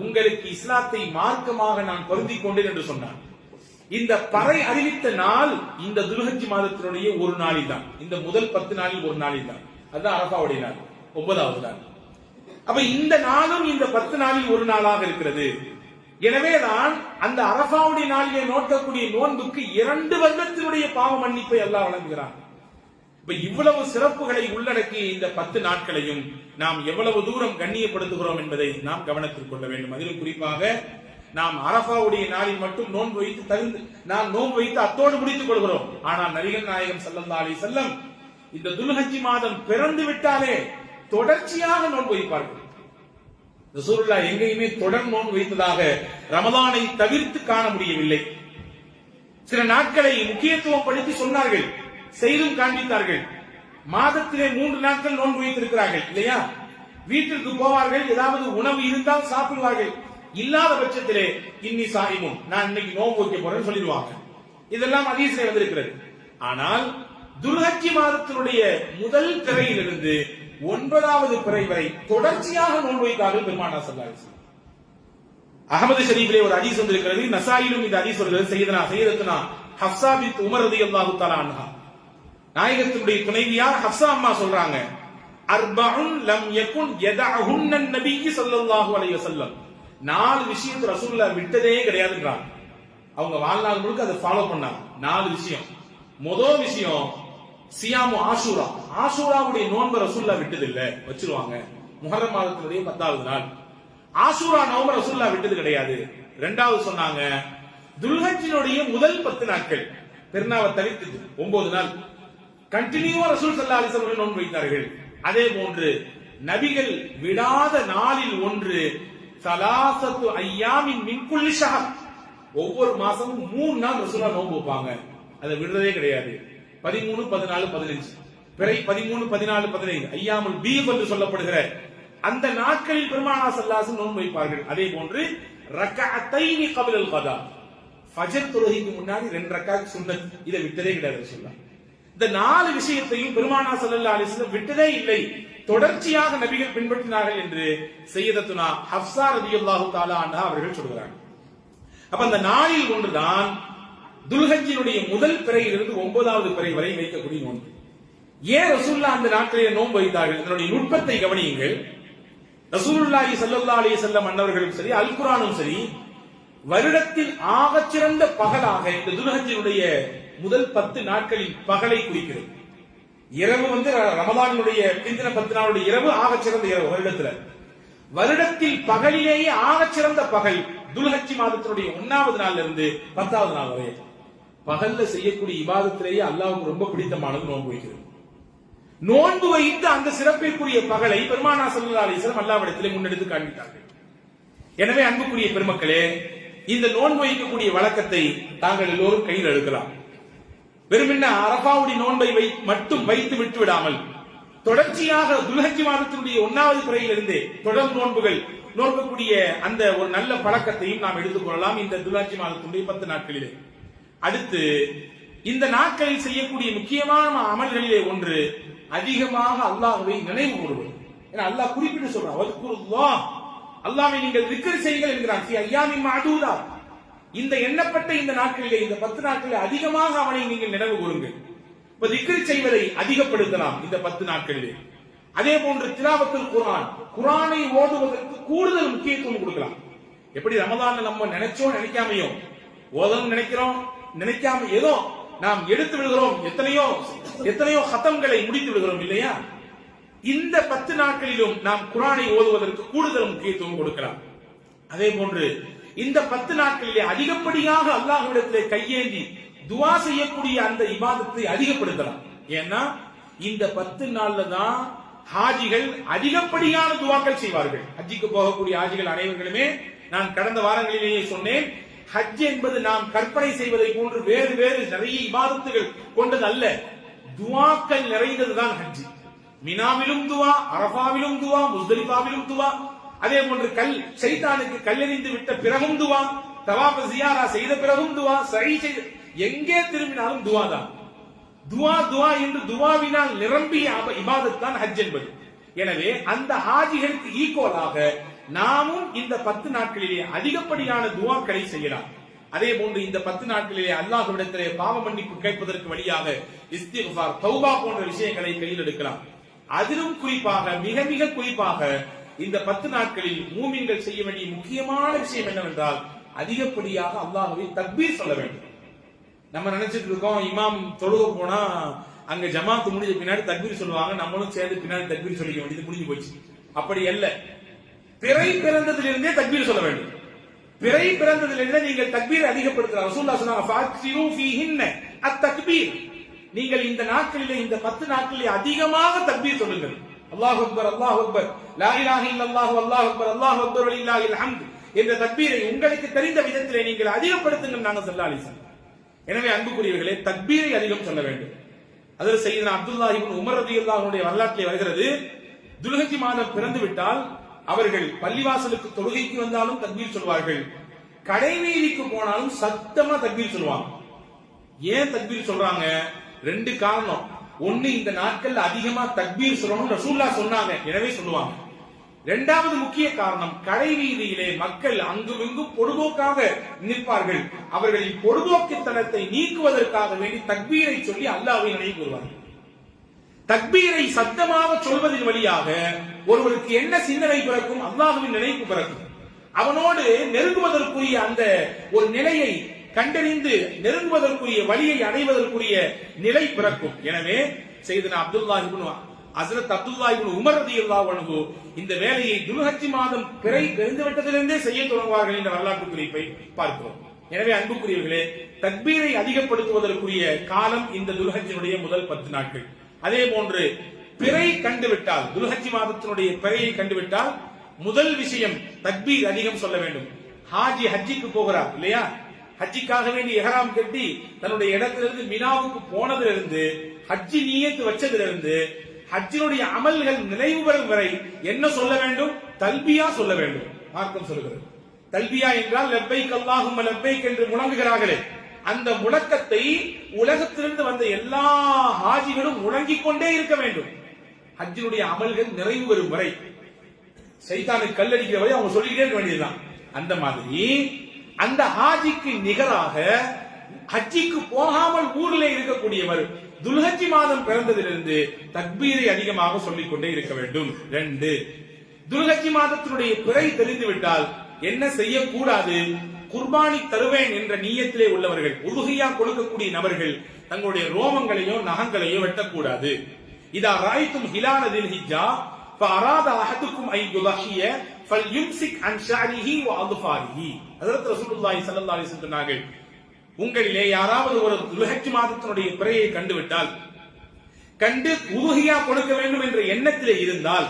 உங்களுக்கு இஸ்லாத்தை மார்க்கமாக நான் பொருந்திக் கொண்டேன் என்று சொன்னார். இந்த பறை அறிவித்த நாள் இந்த துல்ஹஜ் மாதத்தினுடைய ஒரு நாளில் தான், இந்த முதல் 10 நாளில் ஒரு நாளில் தான். அதுதான் அரஃபாவுடைய நாள், 9வது நாள். அப்ப இந்த நாளும் இந்த 10 நாளில் ஒரு நாளாக இருக்கிறது. எனவேதான் அந்த அரஃபாவுடைய நாளிலே நோக்கக்கூடிய நோன்புக்கு 2 வருடத்தினுடைய பாவ மன்னிப்பை அல்லாஹ் வழங்குகிறான். இப்ப இவ்வளவு சிறப்புகளை உள்ளடக்கிய இந்த 10 நாட்களையும் நாம் எவ்வளவு தூரம் கண்ணியப்படுத்துகிறோம் என்பதை நாம் கவனத்தில் கொள்ள வேண்டும். அதிலும் குறிப்பாக நாம் அரஃபாவுடைய நாளில் மட்டும் நோன்பு வைத்து அத்தோடு முடித்துக் கொள்கிறோம். ஆனால் நபிகள் நாயகம் ஸல்லல்லாஹு அலைஹி வஸல்லம் இந்த துல்ஹஜ் மாதம் பிறந்து விட்டாலே தொடர்ச்சியாக நோன்பு வைப்பார்கள். ரசூலுல்லாஹ் எங்கேயுமே தொடர் நோன்பு வைத்ததாக ரமலானை தவிர்த்து காண முடியவில்லை. சில நாட்களை முக்கியத்துவம் படுத்தி சொன்னார்கள், செய்தும் காண்பித்தார்கள். மாதத்திலே 3 நாட்கள் நோன்பு வைத்திருக்கிறார்கள் இல்லையா? வீட்டிற்கு போவார்கள், ஏதாவது உணவு இருந்தால் சாப்பிடுவார்கள், இல்லாத பட்சத்திலே இன்னி சாயிமும், நான் இன்னைக்கு நோன்பு வைக்க போறேன்னு சொல்லிடுவாங்க. இதெல்லாம் ஹதீஸிலே வந்திருக்கிறது. ஆனால் துல்ஹஜ் மாதத்தினுடைய முதல் பிறையிலிருந்து 9வது பிறை வரை தொடர்ச்சியாக நோன்பு வைத்தார்கள் பெருமானார் ஸல்லல்லாஹு அலைஹி வஸல்லம். அஹ்மது ஷரீஃபிலே ஒரு ஹதீஸ் வந்திருக்கிறது, நசாயிலும் இந்த ஹதீஸ் வருகிறது. சையதனா ஹஃப்ஸா பின்த் உமர் ரலியல்லாஹு தஆலா அன்ஹா, நாயகத்தினுடைய துணைவியார் ஹஃப்ஸா அம்மா சொல்றாங்க, அர்பஉன் லம் யகுன் யதஅஹுன்ன நபி ஸல்லல்லாஹு அலைஹி வஸல்லம், 4 விஷயத்தை ரசூலுல்லாஹ் விட்டதே கிடையாதுன்றாங்க. அவங்க வாழ்நாள் முழுக்க அதை ஃபாலோ பண்ணாங்க. 4 விஷயம். முதல் விஷயம் சியாமு ஆஷூரா, ஆஷூராவுடைய நோன்பு ரசூலுல்லாஹ் விட்டதில்லை, வச்சிருவாங்க. முஹர்ரம் மாதத்தினுடைய 10வது நாள் ஆஷூரா நோன்பு ரசூலுல்லாஹ் விட்டது கிடையாது. 2வது சொன்னாங்க துல்ஹஜ்ஜினுடைய முதல் 10 நாட்கள், பெருநாளை தவிர்த்து 9 நாள் கண்டினியூவா ரசூல் ஸல்லல்லாஹு அலைஹி வஸல்லம் நோன்பு வைத்தார்கள். அதே போன்று நபிகள் விடாத நாளில் ஒன்று சலாசத்து ஐயாமின் மின் குல்லி ஷஹர், ஒவ்வொரு மாசமும் 3 நாள் ரசூலுல்லாஹ் நோன்பு வைப்பாங்க, அதை விடுறதே கிடையாது. 13, 14, 15 பிறை 13, 14, 15 ஐயாமுல் பீத் என்று சொல்லப்படுகிற அந்த நாட்களில் பெருமானார் ஸல்லல்லாஹு அலைஹி வஸல்லம் நோன்பு வைப்பார்கள். அதே போன்று ரக்அத்தைனி கப்லல் கதா, ஃபஜர் தொழுகைக்கு முன்னாடி 2 ரக்காத் சுன்னத், இதை விட்டதே கிடையாது சொல்லலாம். இந்த 4 விஷயத்தையும் பெருமானார் ஸல்லல்லாஹு அலைஹி வஸல்லம் விட்டதே இல்லை, தொடர்ச்சியாக நபிகள் பின்பற்றினார்கள் என்று சையதத்துனா ஹஃப்ஸா ரலியல்லாஹு தஆலா அன்ஹா அவர்கள் சொல்கிறார்கள். அப்ப அந்த நாளில் ஒன்றுதான் துல்ஹஜ்ஜினுடைய முதல் பிறையிலிருந்து 9வது பிறை வரை வைக்கக்கூடிய நோன்பு. ஏன் ரசூலுல்லாஹ் அந்த நாட்களில் நோன்பு வைத்தார்கள்? இதனுடைய நுட்பத்தை கவனியுங்கள். ரசூலுல்லாஹி ஸல்லல்லாஹு அலைஹி வஸல்லம் அன்னவர்களும் சரி, அல் குர்ஆனும் சரி, வருடத்தில் ஆகச்சிறந்த பகலாக இந்த துல்ஹஜ்ஜினுடைய முதல் 10 நாட்களில் பகலை குறிக்கிறது. இரவு ரமலானுடைய பிந்தின 10 நாளுடைய இரவு ஆகச்சிறந்த இரவு வருடத்தில். வருடத்தில் பகலிலேயே ஆகச்சிறந்த பகல் துல்ஹஜ் மாதத்தினுடைய 1வது நாள்ல இருந்து 10வது நாள் வரை பகல்ல செய்யக்கூடிய இபாதத்திலேயே அல்லாஹ்வுக்கு ரொம்ப பிடித்தமானது நோன்பு வைக்கிறது. நோன்பு வைத்து அந்த சிறப்பிற்குரிய பகலை பெருமானார் ஸல்லல்லாஹு அலைஹி வஸல்லம் அல்லாஹ்விடத்திலே முன்னெடுத்து காண்பித்தார்கள். எனவே அன்புக்குரிய பெருமக்களே, இந்த நோன்பு வைக்கக்கூடிய வழக்கத்தை தாங்கள் எல்லோரும் கையில் எடுக்கலாம். வெறுமென்ன அரபாவுடைய நோன்பை மட்டும் வைத்து விட்டு விடாமல் தொடர்ச்சியாக துல்ஹஜ் மாதத்தினுடைய 1வது பிறையிலிருந்தே தொடர் நோன்புகள் நோக்கக்கூடிய அந்த ஒரு நல்ல பழக்கத்தையும் நாம் எடுத்துக் கொள்ளலாம் இந்த துல்ஹஜ் மாதத்தினுடைய 10 நாட்களிலே. அடுத்து இந்த நாட்களில் செய்யக்கூடிய முக்கியமான அமல்களிலே ஒன்று அதிகமாக அல்லாஹ்வை நினைவு கூறுவது. ஏன்னா அல்லாஹ் குறிப்பிட்டு சொல்றான், வத்குருல்லாஹ், அல்லாஹ்வை நீங்கள் திக்ர் செய்யுங்கள் என்கிறான். ஃபி அய்யாமின் மஅதூதா, இந்த எண்ணப்பட்ட இந்த நாட்களிலே, இந்த 10 நாட்களிலே அதிகமாக அவனை நீங்கள் நினைவு கூறுங்கள். இப்ப திக்ர் செய்வதை அதிகப்படுத்தலாம் இந்த 10 நாட்களிலே. அதே போன்று திலாவத்துல் குர்ஆன், குர்ஆனை ஓதுவதற்கு கூடுதல் முக்கியத்துவம் கொடுக்கலாம். எப்படி ரமலான்ல நம்ம நினைச்சோம் நினைக்காமையோ ஓதணும் நினைக்கிறோம், நினைக்காம ஏதோ நாம் எடுத்து விடுகிறோம், எத்தனையோ ஹதம்களை முடித்து விடுகிறோம் இல்லையா? இந்த 10 நாட்களிலும் நாம் குர்ஆனை ஓதுவதற்கு கூடுதல் முக்கியத்துவம் கொடுக்கலாம். அதே போன்று இந்த 10 நாட்களிலே அதிகப்படியாக அல்லாஹ்விடத்திலே கையேந்தி துஆ செய்யக்கூடிய அந்த இபாதத்தை அதிகப்படுத்தலாம். ஏன்னா இந்த 10 நாள்ல தான் ஹாஜிகள் அதிகப்படியான துஆக்கள் செய்வார்கள். ஹஜ்ஜுக்கு போகக்கூடிய ஹாஜிகள் அனைவர்களுமே, நான் கடந்த வாரங்களிலேயே சொன்னேன், ஹஜ் என்பது நாம் கற்பனை செய்வதை போன்று வேறு வேறு நிறைய இபாதத்துகள் கொண்டது அல்ல, துஆக்கள் நிறைந்ததுதான் ஹஜ். மினாவிலும் துஆ, அரஃபாவிலும் துஆ, முஸ்தலிஃபாவிலும் துஆ, அதே போன்று ஷைத்தானுக்கு கல்லெறிந்து விட்ட பிறகும் துஆ, தவாஃப் ஜியாரா செய்த பிறகும் துஆ, சஹீ செய்த எங்கே திரும்பினாலும் துஆ தான். துஆ துஆ என்று துஆவினால் நிரம்பிய இபாதத் தான் ஹஜ் என்பது. எனவே அந்த ஹாஜிகளுக்கு ஈக்குவலாக நாமும் இந்த 10 நாட்களிலே அதிகப்படியான துஆக்களை செய்யலாம். அதே போன்று இந்த 10 நாட்களிலே அல்லாஹ்விடத்திலே பாவ மன்னிப்பு கேட்பதற்கு வழியாக இஸ்திக்ஃபார், தௌபா போன்ற விஷயங்களை கையில் எடுக்கலாம். அதிலும் குறிப்பாக மிக மிக குறிப்பாக இந்த 10 நாட்களில் மூமின்கள் செய்ய வேண்டிய முக்கியமான விஷயம் என்னவென்றால் அதிகப்படியாக அல்லாஹ்வை தக்பீர் சொல்ல வேண்டும். நம்ம நினைச்சிட்டு இருக்கோம், இமாம் தொழுக போனா அங்க ஜமாத்து முடிஞ்ச பின்னாடி தக்பீர் சொல்லுவாங்க, நம்மளும் சேர்ந்து பின்னாடி தக்பீர் சொல்லிக்க வேண்டியது முடிஞ்சு போச்சு. அப்படி அல்ல, பிறை பிறந்ததிலிருந்தே தக்பீர் சொல்ல வேண்டும். பிறை பிறந்ததிலிருந்தே நீங்கள் தக்பீர் அதிகப்படுத்தலாம். ரசூலுல்லாஹ் சொன்னாங்க, ஃபஅக்ஸிரு ஃபீஹின்ன அத்தக்பீர், நீங்கள் இந்த நாட்களிலே, இந்த 10 நாட்களிலே அதிகமாக தக்பீர் சொல்லுங்கள். அல்லாஹு அக்பர், அல்லாஹு அக்பர், லா இலாஹ இல்லல்லாஹு, அல்லாஹு அக்பர், அல்லாஹு அக்பர், வலில்லாஹில் ஹம்த் என்ற தக்பீரை உங்களுக்கு தெரிந்த விதத்திலே நீங்கள் அதிகப்படுத்துங்கள் நாங்கள் ஸல்லல்லாஹு அலைஹி வஸல்லம். எனவே அன்புக்குரியவர்களே, தக்பீரை அதிகம் சொல்ல வேண்டும். அதில் சையதுனா அப்துல்லாஹ் இப்னு உமர் ரலியல்லாஹு அன்ஹுடைய வரலாற்றிலே வருகிறது, துல்ஹஜ் மாதம் பிறந்து விட்டால் அவர்கள் பள்ளிவாசலுக்கு தொழுகைக்கு வந்தாலும் தக்பீர் சொல்வார்கள், கடைவீதிக்கு போனாலும் சத்தமா தக்பீர் சொல்லுவாங்க. ஏன் தக்பீர் சொல்றாங்க? 2 காரணம். ஒன்னு, இந்த நாட்கள்ல அதிகமா தக்பீர் சொல்லணும் ரசூலுல்லாஹ் சொன்னாங்க, எனவே சொல்லுவாங்க. 2வது முக்கிய காரணம், கடைவீதியிலே மக்கள் அங்கும் இங்கும் பொடுபோக்காக நிற்பார்கள், அவர்களின் பொடுபோக்குத்தனத்தை நீக்குவதற்காக வேண்டி தக்பீரை சொல்லி அல்லாஹ்வை நினைவு கூறுவார்கள். தக்பீரை சத்தமாக சொல்வதன் வழியாக ஒருவருக்கு என்ன சிந்தனை பிறக்கும்? அல்லாஹ்வின் நினைவு பிறக்கும். அவனோடு நெருங்குவதற்குரிய அந்த ஒரு நிலையை கண்டறிந்து நெருங்குவதற்குரிய வழியை அடைவதற்குரிய நிலை பிறக்கும். எனவே சையதுனா அப்துல்லாஹ் இப்னு ஹஜ்ரத் அப்துல்லாஹ் இப்னு உமர் ரலியல்லாஹு அன்ஹு இந்த வேலையை துல்ஹஜ் மாதம் பிறை தெரிந்துவிட்டதிலிருந்தே செய்ய தொடங்குவார்கள் என்ற வரலாற்று குறிப்பை பார்க்கிறோம். எனவே அன்புக்குரியவர்களே, தக்பீரை அதிகப்படுத்துவதற்குரிய காலம் இந்த துல்ஹஜ்ஜினுடைய முதல் 10 நாட்கள். அதே போன்று பிறை கண்டுவிட்டால், துல்ஹஜ் மாதத்தினுடைய பிறையை கண்டுவிட்டால் முதல் விஷயம் தக்பீர் அதிகம் சொல்ல வேண்டும். ஹாஜி ஹஜ்ஜிக்கு போகிறார் இல்லையா, ஹஜ்ஜிக்காக வேண்டி இஹ்ராம் கட்டி தன்னுடைய இடத்திலிருந்து மினாவுக்கு போனதிலிருந்து, ஹஜ்ஜி நியத்து வச்சதிலிருந்து ஹஜ்ஜினுடைய அமல்கள் நிறைவு பெறும் வரை என்ன சொல்ல வேண்டும்? தல்பியா சொல்ல வேண்டும். மார்க்கம் சொல்லுகிறது. தல்பியா என்றால் லப்பைக் அல்லாஹும்ம லப்பைக் என்று முழங்குகிறார்களே, அந்த முழக்கத்தை உலகத்திலிருந்து வந்த எல்லா ஹாஜிகளும் முழங்கிக் கொண்டே இருக்க வேண்டும். ஹஜ்ஜினுடைய அமல்கள் நிறைவு பெறும் வரை, சைத்தானுக்கு கல்லடிக்கிற வரை அவங்க சொல்லிக்கிட்டே இருக்க வேண்டியதுதான். அந்த மாதிரி அந்த ஹாஜிக்கு நிகராக ஹஜ்ஜிக்கு போகாமல் ஊரில் இருக்கக்கூடியவர் துல்ஹஜ்ஜி மாதம் பிறந்ததிலிருந்து தக்பீரை அதிகமாக சொல்லிக் கொண்டே இருக்க வேண்டும். 2, துல்ஹஜ்ஜி மாதத்தினுடைய பிறை தெரிந்துவிட்டால் என்ன செய்யக்கூடாது? குர்பானி தருவேன் என்ற நியத்திலே உள்ளவர்கள், உதுஹியா கொடுக்கக்கூடிய நபர்கள் தங்களுடைய ரோமங்களையோ நகங்களையோ வெட்டக்கூடாது. இதா ராய்தும் ஹிலால தில் ஹிஜ்ஜா ஃபஅராத அஹதுக்கும் ஐ யுதஹிய ஃபல்யும்சிக் அன் ஷஅரிஹி வ அத்ஃபாரிஹி. ஹஜ்ரத் ரசூலுல்லாஹி ஸல்லல்லாஹு அலைஹி வஸல்லம் சொன்னார்கள், உங்களிலே யாராவது ஒரு துல்ஹஜ் மாதத்தினுடைய பிறையை கண்டுவிட்டால், கண்டு உதுஹியா கொடுக்க வேண்டும் என்ற எண்ணத்திலே இருந்தால்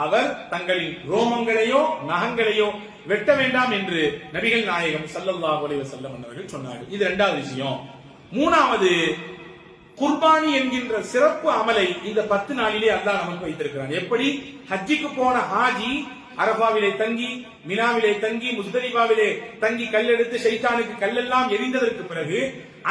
அவர் தங்களின் ரோமங்களையோ நகங்களையோ வெட்ட வேண்டாம் என்று நபிகள் நாயகம் ஸல்லல்லாஹு அலைஹி வஸல்லம் அவர்கள் சொன்னார்கள். இது 2வது விஷயம். 3வது, குர்பானி என்கின்ற சிறப்பு அமலை இந்த 10 நாளிலே அல்லாஹ் நமக்கு வைத்திருக்கிறான். எப்படி? ஹஜ்ஜிக்கு போன ஹாஜி அரபாவிலே தங்கி, மினாவிலே தங்கி, முஸ்தலிஃபாவிலே தங்கி கல்லெடுத்து ஷைத்தானுக்கு கல்லெல்லாம் எரிந்ததற்கு பிறகு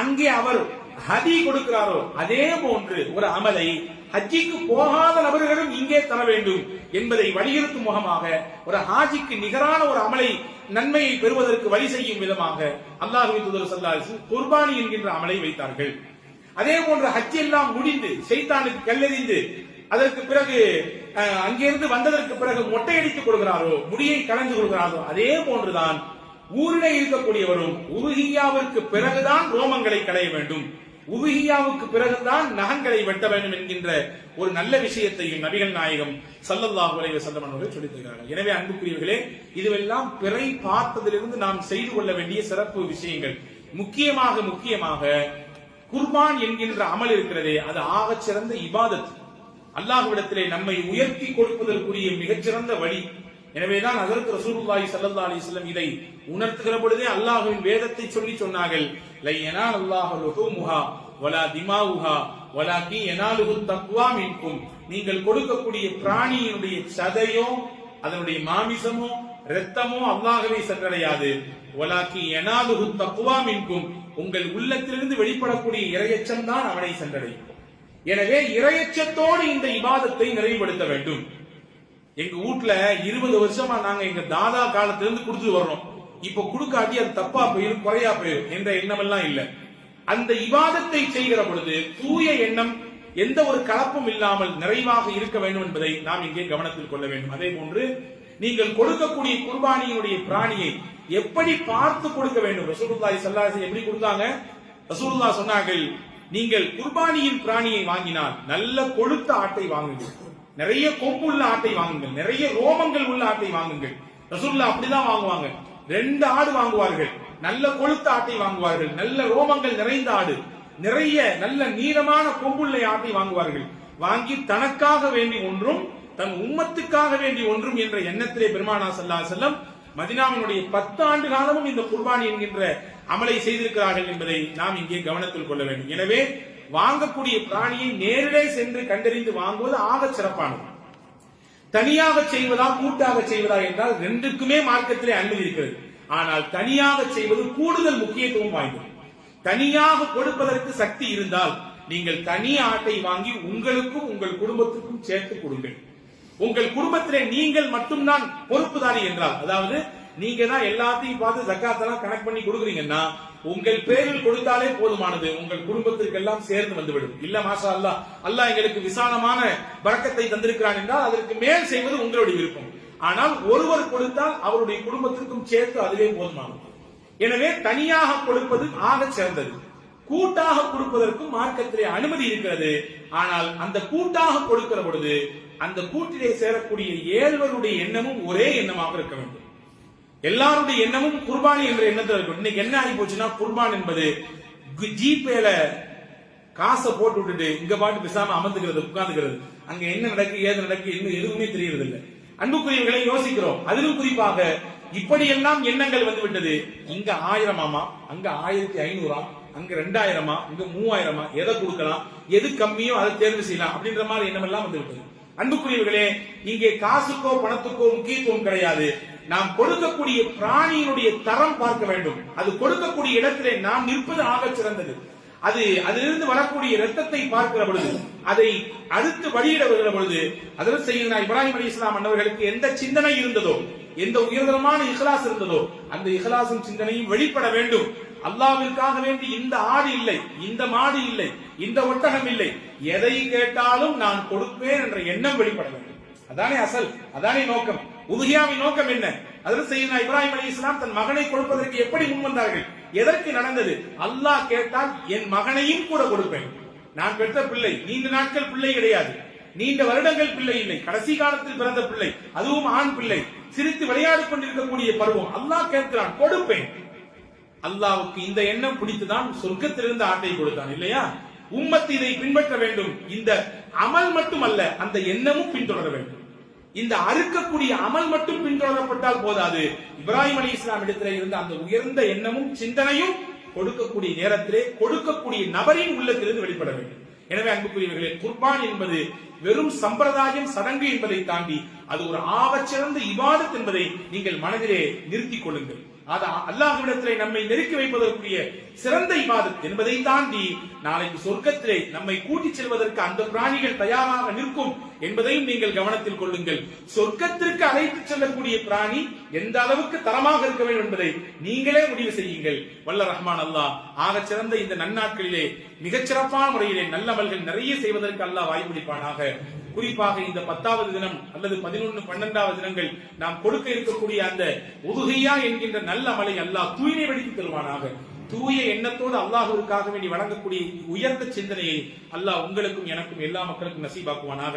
அங்கே அவர் ஹதி கொடுக்கிறாரோ, அதே போன்று ஒரு அமலை ஹஜ்ஜிக்கு போகாத நபர்களும் இங்கே தர வேண்டும் என்பதை வலியுறுத்தும் முகமாக ஒரு ஹாஜிக்கு நிகரான ஒரு அமலை நன்மையை பெறுவதற்கு வழி செய்யும் விதமாக அல்லாஹ்வின் தூதர் ஸல்லல்லாஹு அலைஹி வஸல்லம் குர்பானி என்கின்ற அமலை வைத்தார்கள். அதே போன்று ஹஜ் எல்லாம் முடிந்து ஷைத்தானுக்கு கல்லெறிந்து அதற்கு பிறகு அங்கிருந்து வந்ததற்கு பிறகு மொட்டையடித்துக் கொள்கிறாரோ, முடியை கலந்து கொள்கிறாரோ, அதே போன்றுதான் ஊரிலே இருக்கக்கூடியவரும் உதுஹியாவிற்கு பிறகுதான் ரோமங்களை களைய வேண்டும், உதுஹியாவுக்கு பிறகுதான் நகங்களை வெட்ட வேண்டும் என்கின்ற ஒரு நல்ல விஷயத்தையும் நபிகள் நாயகம் ஸல்லல்லாஹு அலைஹி வஸல்லம் அவர்கள் சொல்லித் தருகிறார்கள். எனவே அன்புக்குரியவர்களே, இதுவெல்லாம் பிறை பார்த்ததிலிருந்து நாம் செய்து கொள்ள வேண்டிய சிறப்பு விஷயங்கள். முக்கியமாக குர்பான் என்கின்ற அமல் இருக்கிறதே, அது ஆகச் சிறந்த இபாதத். அல்லாஹ்விடத்திலே நம்மை உயர்த்தி கொடுப்பதற்குரிய மிகச்சிறந்த வழி. எனவேதான் ஹஜ்ரத் ரசூலுல்லாஹி ஸல்லல்லாஹு அலைஹி வஸல்லம் இதை உணர்த்துகிற பொழுதே அல்லாஹ்வின் வேதத்தை சொல்லி சொன்னார்கள், லை யனாலு அல்லாஹு லுஹூமுஹா வலா திமாவுஹா வலாகின் யனாலுஹு தக்வா மின்கும். நீங்கள் கொடுக்கக்கூடிய பிராணியினுடைய சதையோ அதனுடைய மாமிசமோ இரத்தமோ அல்லாஹ்வை சென்றடையாது. வலாகின் யனாலுஹு தக்வா மின்கும், உங்கள் உள்ளத்திலிருந்து வெளிப்படக்கூடிய இறையச்சம் தான் அவனை சென்றடையும். எனவே இறையச்சத்தோடு இந்த இபாதத்தை நிறைவுபடுத்த வேண்டும். எங்க வீட்டுல 20 வருஷமா நாங்க எங்க தாதா காலத்திலிருந்து கொடுத்துட்டு வர்றோம். இப்ப கொடுக்காட்டி அது தப்பா போயிடும், குறையா போயிடும் என்ற எண்ணம் எல்லாம் இல்ல. அந்த இபாதத்தை செய்கிற பொழுது தூய எண்ணம், எந்த ஒரு கலப்பும் இல்லாமல் நிறைவாக இருக்க வேண்டும் என்பதை நாம் இங்கே கவனத்தில் கொள்ள வேண்டும். அதே போன்று நீங்கள் கொடுக்கக்கூடிய குர்பானியினுடைய பிராணியை எப்படி பார்த்து கொடுக்க வேண்டும்? ரசூலுல்லாஹி ஸல்லல்லாஹு அலைஹி வஸல்லம் எப்படி கொடுத்தாங்க? ரசூலுல்லாஹ் சொன்னார்கள், நீங்கள் குர்பானியின் பிராணியை வாங்கினால் நல்ல கொழுத்த ஆட்டை வாங்குங்கள், நிறைய கொம்பு உள்ள ஆட்டை வாங்குங்கள், நிறைய ரோமங்கள் உள்ள ஆட்டை வாங்குங்கள். ரசூலுல்லாஹ் அப்படிதான் வாங்குவாங்க. 2 ஆடு வாங்குவார்கள், நல்ல கொழுத்த ஆட்டை வாங்குவார்கள், நல்ல ரோமங்கள் நிறைந்த ஆடு, நிறைய நல்ல நீளமான கொம்புள்ள ஆட்டை வாங்குவார்கள். வாங்கி தனக்காக வேண்டி ஒன்றும் தன் உம்மத்துக்காக வேண்டி ஒன்றும் என்ற எண்ணத்திலே பெருமானார் ஸல்லல்லாஹு அலைஹி வஸல்லம் மதீனாவினுடைய 10 ஆண்டு காலமும் இந்த குர்பானி என்கின்ற அமலை செய்திருக்கிறார்கள் என்பதை நாம் இங்கே கவனத்தில் கொள்ள வேண்டும். எனவே வாங்கக்கூடிய பிராணியை நேரிலே சென்று கண்டறிந்து வாங்குவது ஆக சிறப்பானது. தனியாக செய்வதா கூட்டாக செய்வதா என்றால் 2க்குமே மார்க்கத்திலே அனுமதி இருக்கிறது. ஆனால் தனியாக செய்வது கூடுதல் முக்கியத்துவம் வாய்ந்தது. தனியாக கொடுப்பதற்கு சக்தி இருந்தால் நீங்கள் தனி ஆட்டை வாங்கி உங்களுக்கும் உங்கள் குடும்பத்துக்கும் சேர்த்து கொடுங்கள். உங்கள் குடும்பத்திலே நீங்கள் மட்டும்தான் பொறுப்புதாரி என்றால், அதாவது நீங்க தான் எல்லாத்தையும் பார்த்து ஜக்காத்தெல்லாம் கணக்கு பண்ணி கொடுக்குறீங்கன்னா உங்கள் பேரில் கொடுத்தாலே போதுமானது, உங்கள் குடும்பத்திற்கு எல்லாம் சேர்ந்து வந்துவிடும். இல்ல மாஷா அல்லாஹ், அல்லாஹ் எங்களுக்கு விசாலமான பரக்கத்தை தந்திருக்கிறான் என்றால் அதற்கு மேல் செய்வது உங்களுடைய விருப்பம். ஆனால் ஒருவர் கொடுத்தால் அவருடைய குடும்பத்திற்கும் சேர்த்து அதுவே போதுமானது. எனவே தனியாக கொடுப்பது ஆக சிறந்தது. கூட்டாக கொடுப்பதற்கும் மார்க்கத்திலே அனுமதி இருக்கிறது. ஆனால் அந்த கூட்டாக கொடுக்கிற பொழுது அந்த கூட்டிலே சேரக்கூடிய 7 எண்ணமும் ஒரே எண்ணமாக இருக்க வேண்டும். எல்லாருடைய எண்ணமும் குர்பானி என்ற எண்ணத்தில் இருக்கும். இன்னைக்கு என்ன ஆகி போச்சுன்னா, குர்பான் என்பது ஜிபேல காசை போட்டு விட்டுட்டு இங்க பாட்டு பேசாம அமர்ந்துக்கிறது, உட்கார்ந்துக்கிறது, அங்க என்ன நடக்கு ஏது நடக்கு இன்னும் எதுவுமே தெரியறது இல்லை. அன்புக்குரியவர்களை யோசிக்கிறோம். அதிலும் குறிப்பாக இப்படியெல்லாம் எண்ணங்கள் வந்து விட்டது. இங்க 1000 அங்க 1500, அங்க 2000 இங்க 3000 எதை கொடுக்கலாம், எது கம்மியோ அதை தேர்வு செய்யலாம் அப்படின்ற மாதிரி எண்ணம் எல்லாம் வந்துவிட்டது. அன்புக்குரியவர்களே, இங்கே காசுக்கோ பணத்துக்கோ முக்கியத்துவம் கிடையாது. நாம் கொடுக்கக்கூடிய பிராணியினுடைய தரம் பார்க்க வேண்டும். அது கொடுக்கக்கூடிய இடத்திலே நாம் நிற்பது ஆக சிறந்தது. அதிலிருந்து வரக்கூடிய இரத்தத்தை பார்க்கிற பொழுது, அதை அடுத்து வழியிட வருகிற பொழுது, அதில் செய்ய இப்ராஹிம் அலைஹிஸ்ஸலாம் அன்னவர்களுக்கு எந்த சிந்தனை இருந்ததோ, எந்த உயர்தரமான இஹ்லாஸ் இருந்ததோ, அந்த இஹ்லாசும் சிந்தனையும் வெளிப்பட வேண்டும். அல்லாஹ்விற்காக வேண்டி இந்த ஆடு இல்லை, இந்த மாடு இல்லை, இந்த ஒட்டகம் இல்லை, எதை கேட்டாலும் நான் கொடுப்பேன் என்ற எண்ணம் வெளிப்பட வேண்டும். அதானே அசல், அதானே நோக்கம். உதுஹியாவின் நோக்கம் என்ன? அதில் செய்ய இப்ராஹிம் அலைஹிஸ்ஸலாம் தன் மகனை கொடுப்பதற்கு எப்படி முன்வந்தார்கள்? எதற்கு நடந்தது? அல்லாஹ் கேட்டால் என் மகனையும் கூட கொடுப்பேன். நான் பெற்ற பிள்ளை நீண்ட நாட்கள் பிள்ளை கிடையாது, நீண்ட வருடங்கள் பிள்ளை இல்லை, கடைசி காலத்தில் பிறந்த பிள்ளை, அதுவும் ஆண் பிள்ளை, சிரித்து விளையாடிக் கொண்டிருக்கக்கூடிய பருவம். அல்லாஹ் கேட்கிறான், கொடுப்பேன். அல்லாஹ்வுக்கு இந்த எண்ணம் பிடித்துதான் சொர்க்கத்திலிருந்து ஆட்டை கொடுத்தான் இல்லையா? உம்மத்து இதை பின்பற்ற வேண்டும். இந்த அமல் மட்டுமல்ல, அந்த எண்ணமும் பின்தொடர வேண்டும். இந்த அறுக்கக்கூடிய அமல் மட்டும் பின்தொடரப்பட்டால் போதாது. இப்ராஹிம் அலைஹிஸ்ஸலாம் இடத்திலே இருந்த அந்த உயர்ந்த எண்ணமும் சிந்தனையும் கொடுக்கக்கூடிய நேரத்திலே கொடுக்கக்கூடிய நபரின் உள்ளத்திலிருந்து வெளிப்பட வேண்டும். எனவே அன்புக்குரியவர்களே, குர்பான் என்பது வெறும் சம்பிரதாயம், சடங்கு என்பதை தாண்டி அது ஒரு ஆகச்சிறந்த இபாதத் என்பதை நீங்கள் மனதிலே நிறுத்திக் கொள்ளுங்கள். அல்லாஹ்விடத்திலே நம்மை நெருக்கி வைப்பதற்குரிய சிறந்த இபாதத் என்பதை தாண்டி நாளைக்கு சொர்க்கத்திலே நம்மை கூட்டிச் செல்வதற்கு அந்த பிராணிகள் தயாராக நிற்கும் என்பதையும் நீங்கள் கவனத்தில் கொள்ளுங்கள். சொர்க்கத்திற்கு அழைத்துச் செல்லக்கூடிய பிராணி எந்த அளவுக்கு தரமாக இருக்க வேண்டும் என்பதை நீங்களே முடிவு செய்யுங்கள். வல்ல ரஹ்மான் அல்லாஹ் ஆக சிறந்த இந்த நன்னாட்களிலே மிகச்சிறப்பான முறையிலே நல்லமல்கள் நிறைய செய்வதற்கு அல்லாஹ் வாய்ப்பளிப்பானாக. குறிப்பாக இந்த 10வது தினம் அல்லது 11, 12வது தினங்கள் நாம் கொடுக்க இருக்கக்கூடிய அந்த உதுஹியா என்கின்ற நல்ல அமலை அல்லாஹ் தூய்மைப்படுத்தி தருவானாக. தூய எண்ணத்தோடு அல்லாஹ்விற்காக வேண்டி வழங்கக்கூடிய உயர்ந்த சிந்தனையை அல்லாஹ் உங்களுக்கும் எனக்கும் எல்லா மக்களுக்கும் நசீபாக்குவானாக.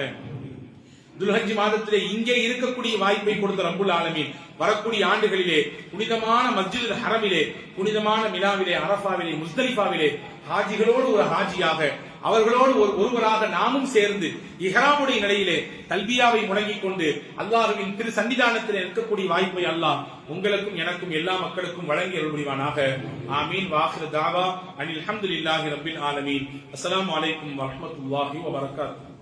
துல்ஹஜ் மாதத்திலே இங்கே இருக்கக்கூடிய வாய்ப்பை கொடுத்த ரப்புல் ஆலமீன் வரக்கூடிய ஆண்டுகளிலே புனிதமான மஸ்ஜிதுல் ஹரமிலே, புனிதமான மினாவிலே, அரஃபாவிலே, முஸ்தலிஃபாவிலே ஹாஜிகளோடு ஒரு ஹாஜியாக, அவர்களோடு ஒருவராக நாமும் சேர்ந்து இஹ்ராமுடைய நிலையிலே தல்பியாவை முழங்கிக் கொண்டு அல்லாஹ்வின் திரு சன்னிதானத்தில் இருக்கக்கூடிய வாய்ப்பை அல்லாஹ் உங்களுக்கும் எனக்கும் எல்லா மக்களுக்கும் வழங்கி அருள் புரிவானாக. ஆமீன். வாஹிரு தாவா அனில் ஹம்துலில்லாஹி ரப்பில் ஆலமீன். அஸ்ஸலாமு அலைக்கும் வரஹ்மத்துல்லாஹி வபரகாத்துஹு.